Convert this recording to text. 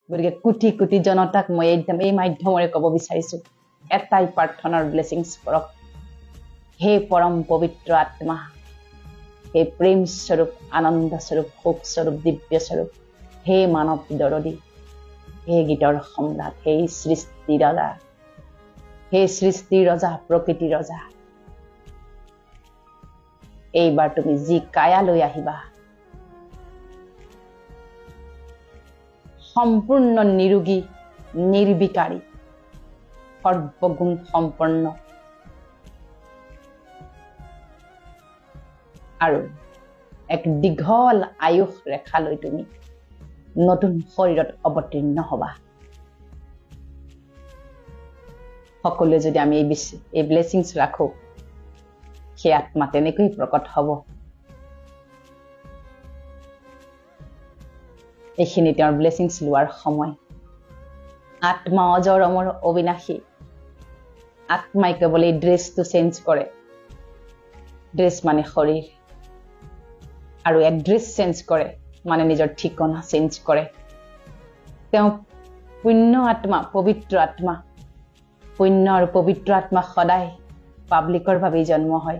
গতিকে কোটি কোটি জনতাক মই এই মাধ্যমেৰে ক'ব বিচাৰিছো এটাই প্ৰাৰ্থনাৰ ব্লেছিংছ কৰক হে পৰম পবিত্ৰ আত্মা হে প্ৰেম স্বৰূপ আনন্দ স্বৰূপ সুখ স্বৰূপ দিব্য স্বৰূপ হে মানৱ দৰদী হে গীতৰ সম্ৰাট হে সৃষ্টি ৰজা প্ৰকৃতি ৰজা এইবাৰ তুমি যি কায়া লৈ আহিবা সম্পূৰ্ণ নিৰোগী নিৰ্বিকাৰী সৰ্বগুণ সম্পন্ন আৰু এক দীঘল আয়ুস ৰেখালৈ তুমি নতুন শৰীৰত অৱতীৰ্ণ হবা সকলোৱে যদি আমি এই ব্লেছিংছ ৰাখো সেই আত্মা তেনেকৈ প্ৰকট হ'ব এইখিনি তেওঁৰ ব্লেছিংছ লোৱাৰ সময় আত্মা অজৰ অমৰ অবিনাশী আত্মাই কেৱল এই ড্ৰেছটো চেঞ্জ কৰে ড্ৰেছ মানে শৰীৰ আৰু এড্ৰেছ চেঞ্জ কৰে মানে নিজৰ ঠিকনা চেঞ্জ কৰে তেওঁ পুণ্য আত্মা পবিত্ৰ আত্মা পুণ্য আৰু পবিত্ৰ আত্মা সদায় পাব্লিকৰ বাবে জন্ম হয়